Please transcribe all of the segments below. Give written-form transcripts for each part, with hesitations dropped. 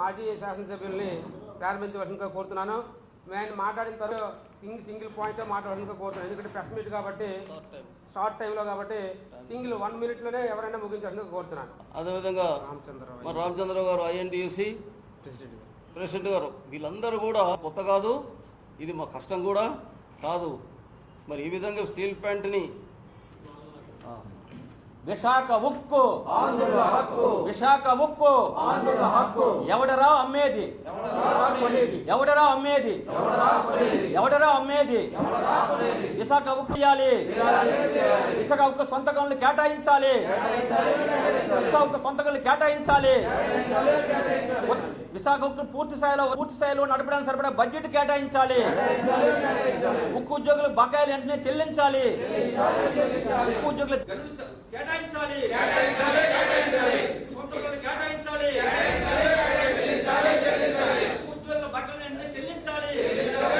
మాజీ శాసనసభ్యుల్ని ప్రారంభించవలసిందిగా కోరుతున్నాను. నేను మాట్లాడిన తర్వాత సింగిల్ పాయింట్ మాట్లాడాలని కోరుతున్నాను. ఎందుకంటే ప్రెస్ మీట్ కాబట్టి షార్ట్ టైంలో కాబట్టి సింగిల్ 1 minute-లోనే ఎవరైనా ముగించాల్సిందిగా కోరుతున్నాను. అదేవిధంగా రామచంద్రరావు గారు INTUC ప్రెసిడెంట్ గారు వీళ్ళందరూ కూడా కొత్త కాదు, ఇది మా కష్టం కూడా కాదు. మరి ఈ విధంగా స్టీల్ ప్లాంట్ని విశాఖ ఉక్కు ఆంధ్రుల హక్కు, విశాఖ ఉక్కు ఆంధ్రుల హక్కు. ఎవడరా అమ్మేది, ఎవడరా అమ్మేది, ఎవడరా అమ్మేది? విశాఖ ఉక్కు చేయాలి, విశాఖ ఉక్కు సొంత గనులు కేటాయించాలి, విశాఖ ఉక్కు సొంత గనులు కేటాయించాలి. విశాఖ ఉక్కు పూర్తి స్థాయిలో నడపడానికి సరిపడా బడ్జెట్ కేటాయించాలి. ఉక్కు ఉద్యోగులు బకాయిలు వెంటనే చెల్లించాలి. ఉక్కు ఉద్యోగులు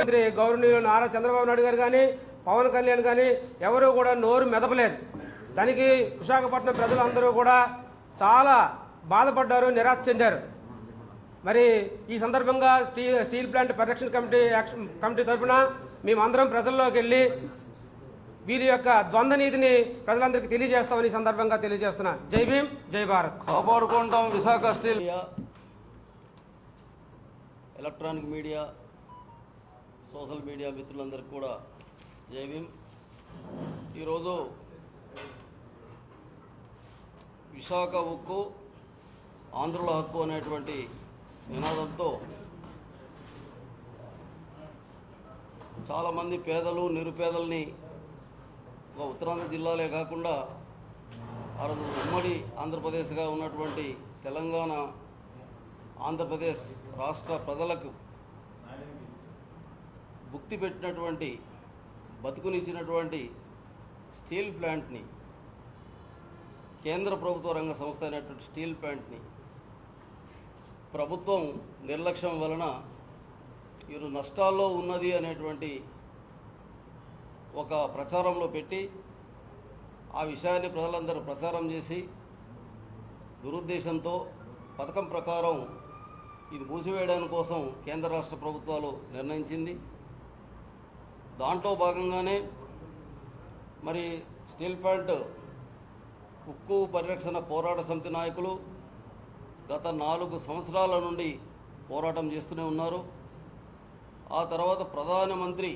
మంత్రి గౌరవనీయులు నారా చంద్రబాబు నాయుడు గారు కానీ పవన్ కళ్యాణ్ కానీ ఎవరు కూడా నోరు మెదపలేదు. దానికి విశాఖపట్నం ప్రజలందరూ కూడా చాలా బాధపడ్డారు, నిరాశ చెందారు. మరి ఈ సందర్భంగా స్టీల్ ప్లాంట్ పరిరక్షణ కమిటీ తరఫున మేమందరం ప్రజల్లోకి వెళ్ళి వీరి యొక్క ద్వంద్వ నీతిని ప్రజలందరికీ తెలియజేస్తామని ఈ సందర్భంగా తెలియజేస్తున్నా. జై భీమ్, జై భారత్. కాపాడుకుంటాం Visakha steel. Electronic media, social media మిత్రులందరికీ కూడా జై భీమ్. ఈరోజు విశాఖ ఉక్కు ఆంధ్రుల హక్కు అనేటువంటి నినాదంతో చాలామంది పేదలు నిరుపేదల్ని ఒక ఉత్తరాంధ్ర జిల్లాలే కాకుండా ఆ రోజు ఉమ్మడి ఆంధ్రప్రదేశ్గా ఉన్నటువంటి తెలంగాణ ఆంధ్రప్రదేశ్ రాష్ట్ర ప్రజలకు భుక్తి పెట్టినటువంటి బతుకునిచ్చినటువంటి స్టీల్ ప్లాంట్ని, కేంద్ర ప్రభుత్వ రంగ సంస్థ అయినటువంటి స్టీల్ ప్లాంట్ని ప్రభుత్వం నిర్లక్ష్యం వలన వీరు నష్టాల్లో ఉన్నది అనేటువంటి ఒక ప్రచారంలో పెట్టి ఆ విషయాన్ని ప్రజలందరూ ప్రచారం చేసి దురుద్దేశంతో పథకం ప్రకారం ఇది మూసివేయడానికి కోసం కేంద్ర రాష్ట్ర ప్రభుత్వాలు నిర్ణయించింది. దాంట్లో భాగంగానే మరి స్టీల్ ప్లాంట్ ఉక్కు పరిరక్షణ పోరాట సమితి నాయకులు గత 4 సంవత్సరాల నుండి పోరాటం చేస్తూనే ఉన్నారు. ఆ తర్వాత ప్రధానమంత్రి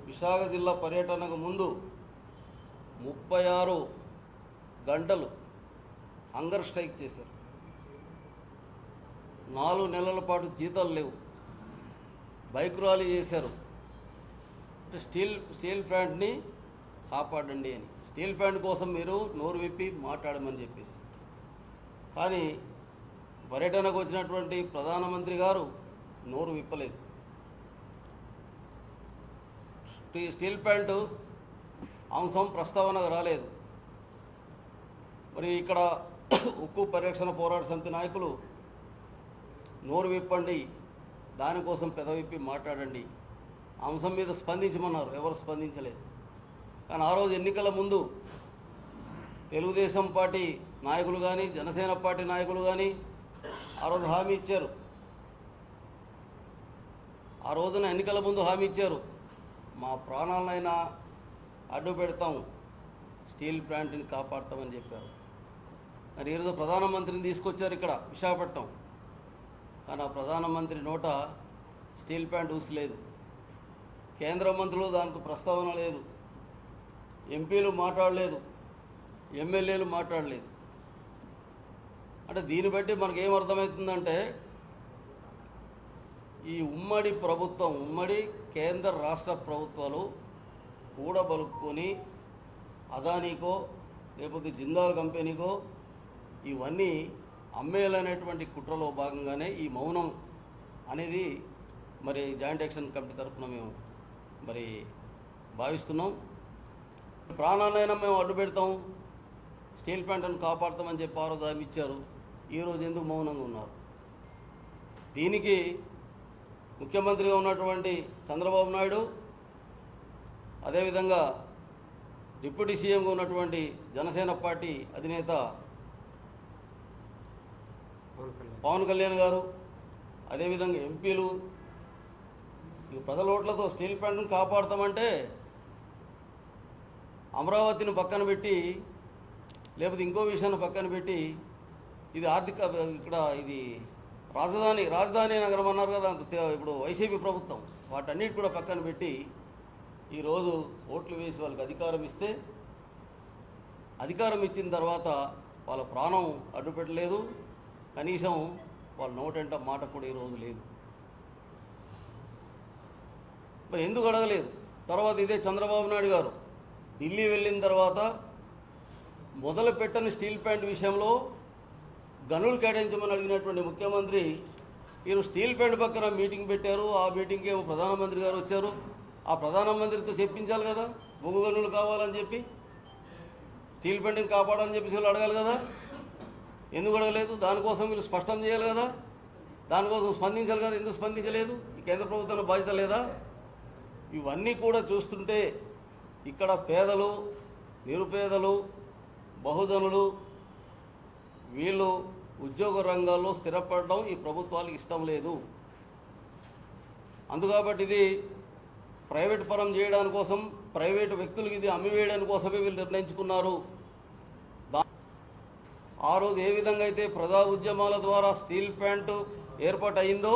విశాఖ జిల్లా పర్యటనకు ముందు 36 గంటలు హంగర్ స్ట్రైక్ చేశారు. 4 నెలల పాటు జీతాలు లేవు, బైక్ ర్యాలీ చేశారు. స్టీల్ ప్లాంట్ని కాపాడండి అని, స్టీల్ ప్లాంట్ కోసం మీరు నోరు విప్పి మాట్లాడమని చెప్పేసి. కానీ పర్యటనకు వచ్చినటువంటి ప్రధానమంత్రి గారు నోరు విప్పలేదు. స్టీల్ ప్లాంట్ అంశం ప్రస్తావనకు రాలేదు. మరి ఇక్కడ ఉక్కు పరిరక్షణ పోరాట సమితి నాయకులు నోరు విప్పండి, దానికోసం పెదవిప్పి మాట్లాడండి, అంశం మీద స్పందించమన్నారు. ఎవరు స్పందించలేదు. కానీ ఆ రోజు ఎన్నికల ముందు తెలుగుదేశం పార్టీ నాయకులు కానీ జనసేన పార్టీ నాయకులు కానీ ఆ రోజు హామీ ఇచ్చారు. ఆ రోజున ఎన్నికల ముందు హామీ ఇచ్చారు, మా ప్రాణాలనైనా అడ్డు పెడతాం, స్టీల్ ప్లాంట్ని కాపాడతామని చెప్పారు. మరి ఈరోజు ప్రధానమంత్రిని తీసుకొచ్చారు ఇక్కడ విశాఖపట్నం. కానీ ఆ ప్రధానమంత్రి నోట స్టీల్ ప్లాంట్ ఊసలేదు. కేంద్ర మంత్రులు దానికి ప్రస్తావన లేదు, ఎంపీలు మాట్లాడలేదు, ఎమ్మెల్యేలు మాట్లాడలేదు. అంటే దీన్ని బట్టి మనకేం అర్థమవుతుందంటే ఈ ఉమ్మడి ప్రభుత్వం, ఉమ్మడి కేంద్ర రాష్ట్ర ప్రభుత్వాలు కూడబలుక్కొని అదానీకో లేకపోతే జిందాల్ కంపెనీకో ఇవన్నీ అమ్మేయాలనేటువంటి కుట్రలో భాగంగానే ఈ మౌనం అనేది మరి జాయింట్ యాక్షన్ కమిటీ తరఫున మేము మరి భావిస్తున్నాం. ప్రాణాలైనా మేము అడ్డు పెడతాం, స్టీల్ ప్లాంట్ను కాపాడతామని చెప్పి ఆ రోజు హామీ ఇచ్చారు. ఈరోజు ఎందుకు మౌనంగా ఉన్నారు? దీనికి ముఖ్యమంత్రిగా ఉన్నటువంటి చంద్రబాబు నాయుడు, అదేవిధంగా డిప్యూటీ సీఎంగా ఉన్నటువంటి జనసేన పార్టీ అధినేత పవన్ కళ్యాణ్ గారు, అదేవిధంగా ఎంపీలు ఈ ప్రజల ఓట్లతో స్టీల్ ప్లాంట్ను కాపాడుతామంటే అమరావతిని పక్కన పెట్టి, లేకపోతే ఇంకో విషయాన్ని పక్కన పెట్టి, ఇది ఇక్కడ ఇది రాజధాని నగరం అన్నారు కదా ఇప్పుడు వైసీపీ ప్రభుత్వం, వాటన్నిటి కూడా పక్కన పెట్టి ఈరోజు ఓట్లు వేసి వాళ్ళకి అధికారం ఇస్తే, అధికారం ఇచ్చిన తర్వాత వాళ్ళ ప్రాణం అడ్డుపెట్టలేదు, కనీసం వాళ్ళ నోటంట మాట కూడా ఈరోజు లేదు. మరి ఎందుకు అడగలేదు? తర్వాత ఇదే చంద్రబాబు నాయుడు గారు ఢిల్లీ వెళ్ళిన తర్వాత మొదలు పెట్టని స్టీల్ ప్లాంట్ విషయంలో గనులు కేటాయించమని అడిగినటువంటి ముఖ్యమంత్రి ఈరోజు స్టీల్ ప్లాంట్ పక్కన మీటింగ్ పెట్టారు. ఆ మీటింగ్కి ప్రధానమంత్రి గారు వచ్చారు. ఆ ప్రధానమంత్రితో చెప్పించాలి కదా, బొగ్గు గనులు కావాలని చెప్పి, స్టీల్ ప్లాంట్ని కాపాడాలని చెప్పేసి వీళ్ళు అడగాలి కదా. ఎందుకు అడగలేదు? దానికోసం వీళ్ళు స్పష్టం చేయాలి కదా, దానికోసం స్పందించాలి కదా. ఎందుకు స్పందించలేదు? ఈ కేంద్ర ప్రభుత్వం బాధ్యత లేదా? ఇవన్నీ కూడా చూస్తుంటే ఇక్కడ పేదలు, నిరుపేదలు, బహుజనులు వీళ్ళు ఉద్యోగ రంగాల్లో స్థిరపడడం ఈ ప్రభుత్వాలకు ఇష్టం లేదు. అందుకాబట్టి ఇది ప్రైవేట్ పరం చేయడానికి కోసం, ప్రైవేటు వ్యక్తులకు ఇది అమ్మివేయడానికి కోసమే వీళ్ళు నిర్ణయించుకున్నారు. ఆ రోజు ఏ విధంగా అయితే ప్రజా ఉద్యమాల ద్వారా స్టీల్ ప్లాంట్ ఏర్పాటు అయిందో,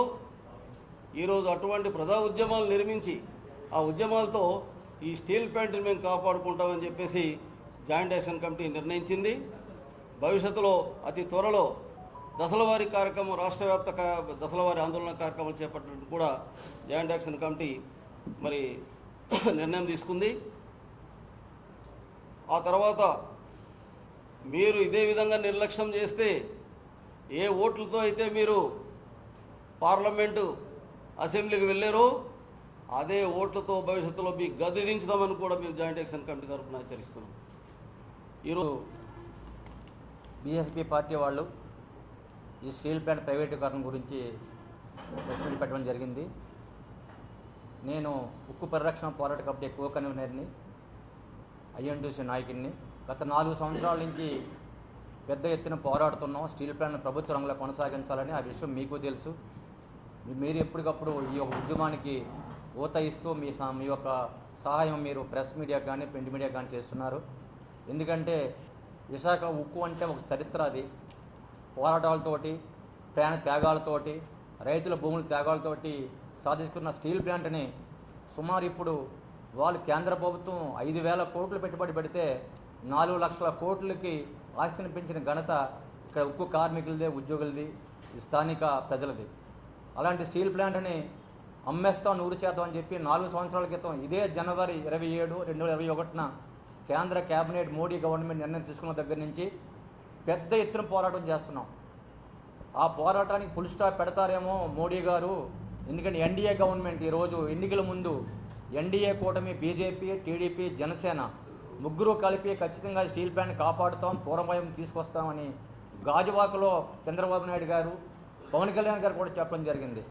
ఈరోజు అటువంటి ప్రజా ఉద్యమాలు నిర్మించి ఆ ఉద్యమాలతో ఈ స్టీల్ ప్లాంట్ని మేము కాపాడుకుంటామని చెప్పేసి జాయింట్ యాక్షన్ కమిటీ నిర్ణయించింది. భవిష్యత్తులో అతి త్వరలో దశలవారీ కార్యక్రమం, రాష్ట్ర వ్యాప్త దశలవారీ ఆందోళన కార్యక్రమాలు చేపట్టడానికి కూడా జాయింట్ యాక్షన్ కమిటీ మరి నిర్ణయం తీసుకుంది. ఆ తర్వాత మీరు ఇదే విధంగా నిర్లక్ష్యం చేస్తే, ఏ ఓట్లతో అయితే మీరు పార్లమెంటు అసెంబ్లీకి వెళ్ళారో అదే ఓట్లతో భవిష్యత్తులో మీకు గద్దె దించుదామని కూడా మేము జాయింట్ యాక్షన్ కమిటీ తరఫున హెచ్చరిస్తున్నాం. ఈరోజు బీఎస్పీ పార్టీ వాళ్ళు ఈ స్టీల్ ప్లాంట్ ప్రైవేటీకరణ గురించి ప్రెస్ మీట్ పెట్టడం జరిగింది. నేను ఉక్కు పరిరక్షణ పోరాట కమిటీ కో కన్వీనర్ని, ఐఎన్టీసీ నాయకుడిని. గత 4 సంవత్సరాల నుంచి పెద్ద ఎత్తున పోరాడుతున్నాం స్టీల్ ప్లాంట్ను ప్రభుత్వ రంగంలో కొనసాగించాలని. ఆ విషయం మీకు తెలుసు. మీరు ఎప్పటికప్పుడు ఈ యొక్క ఉద్యమానికి ఊత ఇస్తూ మీ యొక్క సహాయం మీరు ప్రెస్ మీడియా కానీ ప్రింట్ మీడియా కానీ చేస్తున్నారు. ఎందుకంటే విశాఖ ఉక్కు అంటే ఒక చరిత్ర. అది పోరాటాలతోటి, ప్రాణ త్యాగాలతోటి, రైతుల భూముల త్యాగాలతోటి సాధిస్తున్న స్టీల్ ప్లాంట్ని సుమారు ఇప్పుడు వాళ్ళు కేంద్ర ప్రభుత్వం 5,000 కోట్లు పెట్టుబడి పెడితే 4 లక్షల కోట్లకి ఆస్తిని పెంచిన ఘనత ఇక్కడ ఉక్కు కార్మికులదే, ఉద్యోగులది, స్థానిక ప్రజలది. అలాంటి స్టీల్ ప్లాంట్ని అమ్మేస్తాం 100% అని చెప్పి 4 సంవత్సరాల క్రితం ఇదే జనవరి 27, 2021 కేంద్ర కేబినెట్ మోడీ గవర్నమెంట్ నిర్ణయం తీసుకున్న దగ్గర నుంచి పెద్ద ఎత్తున పోరాటం చేస్తున్నాం. ఆ పోరాటానికి ఫుల్ స్టాప్ పెడతారేమో మోడీ గారు. ఎందుకంటే ఎన్డీఏ గవర్నమెంట్ ఈరోజు ఎన్నికల ముందు ఎన్డీఏ కూటమి బీజేపీ, టీడీపీ, జనసేన ముగ్గురు కలిపి ఖచ్చితంగా స్టీల్ ప్లాంట్ కాపాడుతాం, పూర్వభయం తీసుకొస్తామని గాజువాకలో చంద్రబాబు నాయుడు గారు, పవన్ కళ్యాణ్ గారు కూడా చెప్పడం జరిగింది.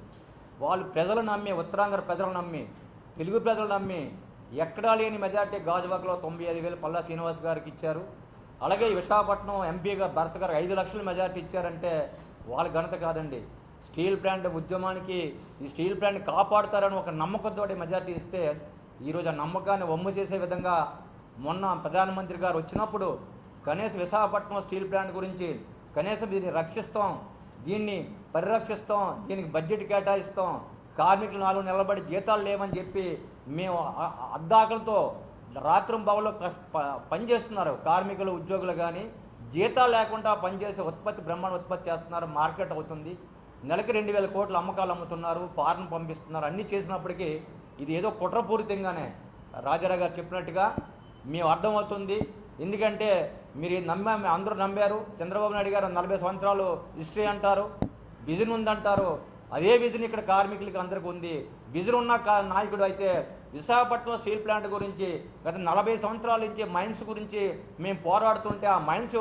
వాళ్ళు ప్రజలు నమ్మి, ఉత్తరాంధ్ర ప్రజలు నమ్మి, తెలుగు ప్రజలు నమ్మి ఎక్కడా లేని మెజార్టీ గాజువాకలో 95,000 పల్లా శ్రీనివాస్ గారికి ఇచ్చారు. అలాగే విశాఖపట్నం ఎంపీగా భరత్ గారు 5 లక్షల మెజార్టీ ఇచ్చారంటే వాళ్ళ ఘనత కాదండి. స్టీల్ ప్లాంట్ ఉద్యమానికి ఈ స్టీల్ ప్లాంట్ కాపాడుతారని ఒక నమ్మకంతో మెజార్టీ ఇస్తే ఈరోజు ఆ నమ్మకాన్ని వమ్ము చేసే విధంగా మొన్న ప్రధానమంత్రి గారు వచ్చినప్పుడు కనీసం విశాఖపట్నం స్టీల్ ప్లాంట్ గురించి కనీసం దీన్ని రక్షిస్తాం, దీన్ని పరిరక్షిస్తాం, దీనికి బడ్జెట్ కేటాయిస్తాం, కార్మికులు 4 నిలబడి జీతాలు లేవని చెప్పి మేము అద్దాకలతో రాత్రింబవల్లో పనిచేస్తున్నారు కార్మికులు, ఉద్యోగులు. కానీ జీతాలు లేకుండా పనిచేసే ఉత్పత్తి బ్రహ్మాండ ఉత్పత్తి చేస్తున్నారు, మార్కెట్ అవుతుంది. నెలకి 2,000 కోట్ల అమ్మకాలు అమ్ముతున్నారు, ఫారెన్ పంపిస్తున్నారు. అన్నీ చేసినప్పటికీ ఇది ఏదో కుట్రపూరితంగానే రాజారావు గారు చెప్పినట్టుగా మేము అర్థమవుతుంది. ఎందుకంటే మీరు అందరూ నమ్మారు. చంద్రబాబు నాయుడు గారు 40 సంవత్సరాలు హిస్టరీ అంటారు, విజన్ ఉందంటారు. అదే విజన్ ఇక్కడ కార్మికులకి అందరికీ ఉంది. విజన్ ఉన్న నాయకుడు అయితే విశాఖపట్నం స్టీల్ ప్లాంట్ గురించి గత 40 సంవత్సరాల నుంచి మైన్స్ గురించి మేము పోరాడుతుంటే ఆ మైన్స్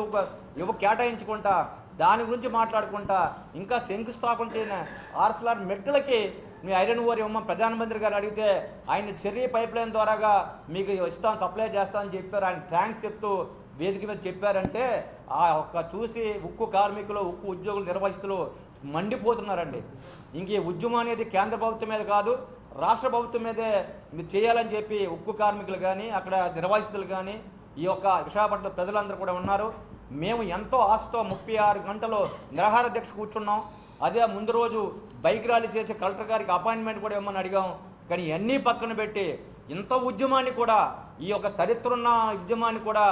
కేటాయించుకుంటా దాని గురించి మాట్లాడుకుంటా ఇంకా శంకుస్థాపన చేయని ఆర్సెలర్ మెట్లకి మీ ఐరన్ ఓర్ ఇవ్వమని ప్రధానమంత్రి గారు అడిగితే ఆయన చెర్రీ పైప్ లైన్ ద్వారాగా మీకు ఇస్తాం, సప్లై చేస్తామని చెప్పారు. ఆయన థ్యాంక్స్ చెప్తూ వేదిక మీద చెప్పారంటే ఆ ఒక్క చూసి ఉక్కు కార్మికులు, ఉక్కు ఉద్యోగులు, నిర్వాసితులు మండిపోతున్నారండి. ఇంక ఈ ఉద్యమం అనేది కేంద్ర ప్రభుత్వం మీద కాదు, రాష్ట్ర ప్రభుత్వం మీదే మీరు చేయాలని చెప్పి ఉక్కు కార్మికులు కానీ, అక్కడ నిర్వాసితులు కానీ, ఈ యొక్క విశాఖపట్నం ప్రజలందరూ కూడా ఉన్నారు. మేము ఎంతో ఆశతో 36 గంటలు నిరాహార దీక్ష కూర్చున్నాం. అదే ముందు రోజు బైక్ ర్యాలీ చేసి కలెక్టర్ గారికి అపాయింట్మెంట్ కూడా ఇవ్వమని అడిగాం. కానీ ఇవన్నీ పక్కన పెట్టి ఇంత ఉద్యమాన్ని కూడా, ఈ యొక్క చరిత్ర ఉన్న ఉద్యమాన్ని కూడా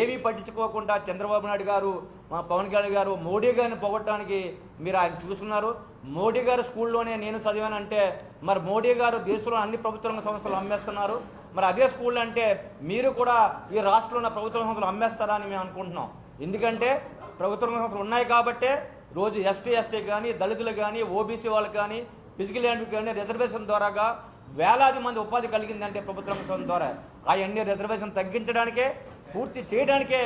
ఏమీ పట్టించుకోకుండా చంద్రబాబు నాయుడు గారు, మా పవన్ కళ్యాణ్ గారు మోడీ గారిని పొగట్టడానికి మీరు ఆయన చూసుకున్నారు. మోడీ గారు స్కూల్లోనే నేను చదివానంటే మరి మోడీ గారు దేశంలో అన్ని ప్రభుత్వ రంగ సంస్థలు అమ్మేస్తున్నారు. మరి అదే స్కూల్ అంటే మీరు కూడా ఈ రాష్ట్రంలో ఉన్న ప్రభుత్వ సంస్థలు అమ్మేస్తారా అని మేము అనుకుంటున్నాం. ఎందుకంటే ప్రభుత్వ రంగ సంస్థలు ఉన్నాయి కాబట్టే రోజు ఎస్టీ కానీ, దళితులు కానీ, ఓబీసీ వాళ్ళకి కానీ, ఫిజికల్ హ్యాండిక్యాప్ కానీ రిజర్వేషన్ ద్వారాగా వేలాది మంది ఉపాధి కలిగిందంటే ప్రభుత్వ రంగ సంస్థల ద్వారా. అవన్నీ రిజర్వేషన్ తగ్గించడానికే, పూర్తి చేయడానికే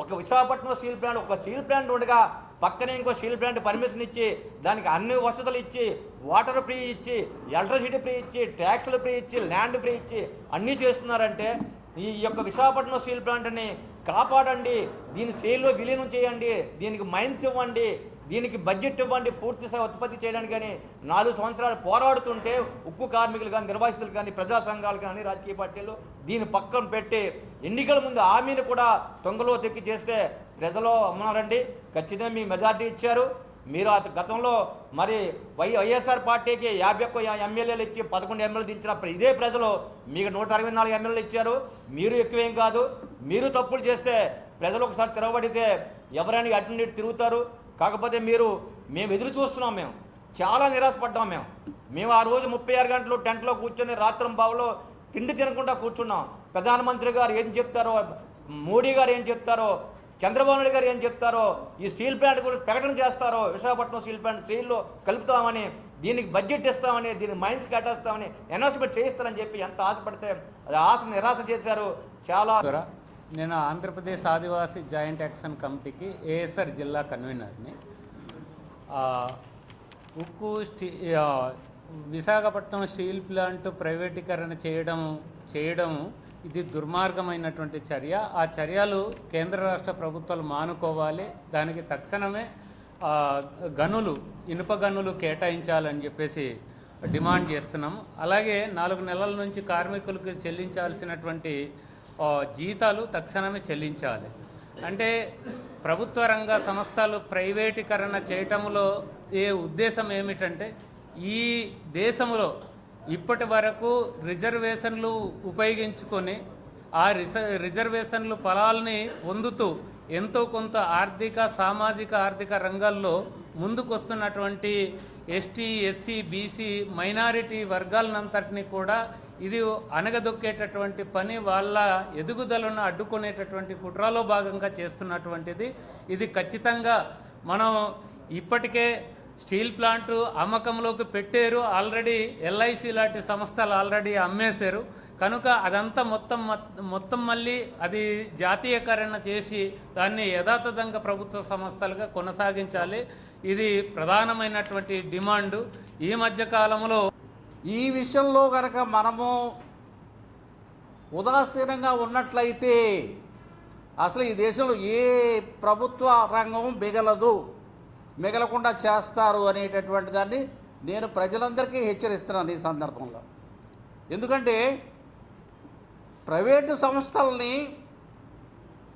ఒక విశాఖపట్నం స్టీల్ ప్లాంట్, ఒక స్టీల్ ప్లాంట్ ఉండగా పక్కనే ఇంకో స్టీల్ ప్లాంట్ పర్మిషన్ ఇచ్చి దానికి అన్ని వసతులు ఇచ్చి, వాటర్ ఫ్రీ ఇచ్చి, ఎలక్ట్రిసిటీ ఫ్రీ ఇచ్చి, ట్యాక్సులు ఫ్రీ ఇచ్చి, ల్యాండ్ ఫ్రీ ఇచ్చి అన్నీ చేస్తున్నారంటే ఈ యొక్క విశాఖపట్నం స్టీల్ ప్లాంట్ని కాపాడండి, దీని సేల్లో విలీనం చేయండి, దీనికి మైన్స్ ఇవ్వండి, దీనికి బడ్జెట్ ఇవ్వండి, పూర్తి స్థాయి ఉత్పత్తి చేయడానికి. కానీ 4 సంవత్సరాలు పోరాడుతుంటే ఉక్కు కార్మికులు కానీ, నిర్వాసితులు కానీ, ప్రజా సంఘాలు కానీ, రాజకీయ పార్టీలు దీన్ని పక్కన పెట్టి ఎన్నికల ముందు హామీని కూడా తొంగలో తెక్కి చేస్తే ప్రజలు అమ్మారండి. ఖచ్చితంగా మీ మెజార్టీ ఇచ్చారు. మీరు గతంలో మరి వైఎస్ఆర్ పార్టీకి 51 ఎమ్మెల్యేలు ఇచ్చి 11 ఎమ్మెల్యేలు దించినప్పుడు ఇదే ప్రజలు మీకు 164 ఎమ్మెల్యేలు ఇచ్చారు. మీరు ఎక్కువేం కాదు. మీరు తప్పులు చేస్తే ప్రజలు ఒకసారి తిరగబడితే ఎవరైనా అటు నుండి తిరుగుతారు. కాకపోతే మేము ఎదురు చూస్తున్నాం. మేము చాలా నిరాశపడ్డాం. మేము ఆ రోజు 36 గంటలు టెంట్లో కూర్చొని రాత్రింబావులో తిండి తినకుండా కూర్చున్నాం. ప్రధానమంత్రి గారు ఏం చెప్తారో, మోడీ గారు ఏం చెప్తారో, చంద్రబాబు నాయుడు గారు ఏం చెప్తారో, ఈ స్టీల్ ప్లాంట్ గురించి ప్రకటన చేస్తారో, విశాఖపట్నం స్టీల్ ప్లాంట్ స్టీల్లో కలుపుతామని, దీనికి బడ్జెట్ ఇస్తామని, దీనికి మైన్స్ కట్టేస్తామని, అనౌన్స్మెంట్ చేయిస్తారని చెప్పి ఎంత ఆశపడితే అది ఆశ నిరాశ చేశారు. చాలా నేను ఆంధ్రప్రదేశ్ ఆదివాసీ జాయింట్ యాక్షన్ కమిటీకి ఏఎస్ఆర్ జిల్లా కన్వీనర్ని. విశాఖపట్నం స్టీల్ ప్లాంట్ ప్రైవేటీకరణ చేయడం ఇది దుర్మార్గమైనటువంటి చర్య. ఆ చర్యలు కేంద్ర రాష్ట్ర ప్రభుత్వాలు మానుకోవాలి. దానికి తక్షణమే ఇనుప గనులు కేటాయించాలని చెప్పేసి డిమాండ్ చేస్తున్నాం. అలాగే 4 నెలల నుంచి కార్మికులకు చెల్లించాల్సినటువంటి జీతాలు తక్షణమే చెల్లించాలి. అంటే ప్రభుత్వ రంగ సంస్థలు ప్రైవేటీకరణ చేయటంలో ఉద్దేశం ఏమిటంటే ఈ దేశంలో ఇప్పటి వరకు రిజర్వేషన్లు ఉపయోగించుకొని ఆ రిజర్వేషన్లు ఫలాల్ని పొందుతూ ఎంతో కొంత సామాజిక ఆర్థిక రంగాల్లో ముందుకొస్తున్నటువంటి ఎస్టీ, ఎస్సీ, బీసీ మైనారిటీ వర్గాలనంతటినీ కూడా ఇది అణగదొక్కేటటువంటి పని, వాళ్ళ ఎదుగుదలను అడ్డుకునేటటువంటి కుట్రలో భాగంగా చేస్తున్నటువంటిది. ఇది ఖచ్చితంగా మనం ఇప్పటికే స్టీల్ ప్లాంట్ అమ్మకంలోకి పెట్టారు. ఆల్రెడీ ఎల్ఐసి లాంటి సంస్థలు ఆల్రెడీ అమ్మేశారు. కనుక అదంతా మొత్తం మళ్ళీ అది జాతీయకరణ చేసి దాన్ని యథాతథంగా ప్రభుత్వ సంస్థలుగా కొనసాగించాలి. ఇది ప్రధానమైనటువంటి డిమాండు. ఈ మధ్య కాలంలో ఈ విషయంలో కనుక మనము ఉదాసీనంగా ఉన్నట్లయితే అసలు ఈ దేశంలో ఏ ప్రభుత్వ రంగం మిగలకుండా చేస్తారు అనేటటువంటి దాన్ని నేను ప్రజలందరికీ హెచ్చరిస్తున్నాను ఈ సందర్భంలో. ఎందుకంటే ప్రైవేటు సంస్థల్ని,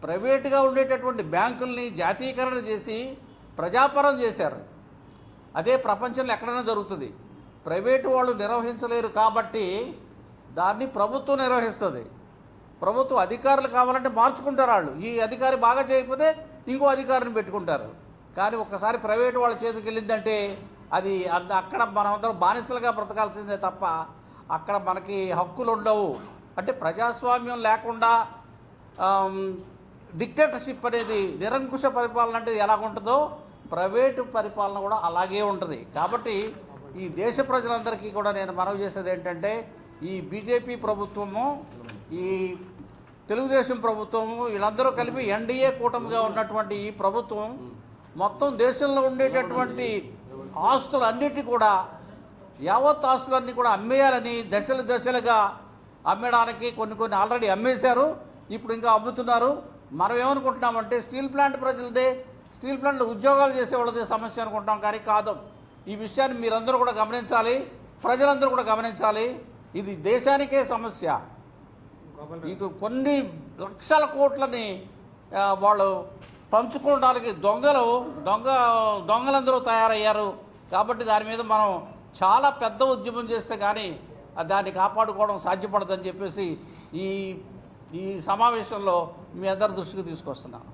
ప్రైవేటుగా ఉండేటటువంటి బ్యాంకుల్ని జాతీయకరణ చేసి ప్రజాపరం చేశారు. అదే ప్రపంచంలో ఎక్కడైనా జరుగుతుంది. ప్రైవేటు వాళ్ళు నిర్వహించలేరు కాబట్టి దాన్ని ప్రభుత్వం నిర్వహిస్తుంది. ప్రభుత్వం అధికారులు కావాలంటే మార్చుకుంటారు. వాళ్ళు ఈ అధికారి బాగా చేయకపోతే ఇంకో అధికారిని పెట్టుకుంటారు. కానీ ఒక్కసారి ప్రైవేటు వాళ్ళ చేతికి వెళ్ళిందంటే అది అక్కడ మనమందరం బానిసలుగా బ్రతకాల్సిందే తప్ప అక్కడ మనకి హక్కులు ఉండవు. అంటే ప్రజాస్వామ్యం లేకుండా డిక్టేటర్షిప్ అనేది, నిరంకుశ పరిపాలన అంటే ఎలాగుంటుందో ప్రైవేటు పరిపాలన కూడా అలాగే ఉంటుంది. కాబట్టి ఈ దేశ ప్రజలందరికీ కూడా నేను మనవి చేసేది ఏంటంటే ఈ బీజేపీ ప్రభుత్వము, ఈ తెలుగుదేశం ప్రభుత్వము, వీళ్ళందరూ కలిపి ఎన్డీఏ కూటమిగా ఉన్నటువంటి ఈ ప్రభుత్వం మొత్తం దేశంలో ఉండేటటువంటి ఆస్తులన్నిటి కూడా, యావత్ ఆస్తులన్నీ కూడా అమ్మేయాలని దశలుగా అమ్మడానికి కొన్ని ఆల్రెడీ అమ్మేశారు. ఇప్పుడు ఇంకా అమ్ముతున్నారు. మనం ఏమనుకుంటున్నామంటే స్టీల్ ప్లాంట్ ప్రజలదే, స్టీల్ ప్లాంట్లో ఉద్యోగాలు చేసే వాళ్ళదే సమస్య అనుకుంటాం, కానీ కాదు. ఈ విషయాన్ని మీరందరూ కూడా గమనించాలి, ప్రజలందరూ కూడా గమనించాలి. ఇది దేశానికే సమస్య. ఇటు కొన్ని లక్షల కోట్లని వాళ్ళు పంచుకోవడానికి దొంగలందరూ తయారయ్యారు. కాబట్టి దాని మీద మనం చాలా పెద్ద ఉద్యమం చేస్తే కానీ దాన్ని కాపాడుకోవడం సాధ్యపడదని చెప్పేసి ఈ సమావేశంలో మీ అందరి దృష్టికి తీసుకొస్తున్నాను.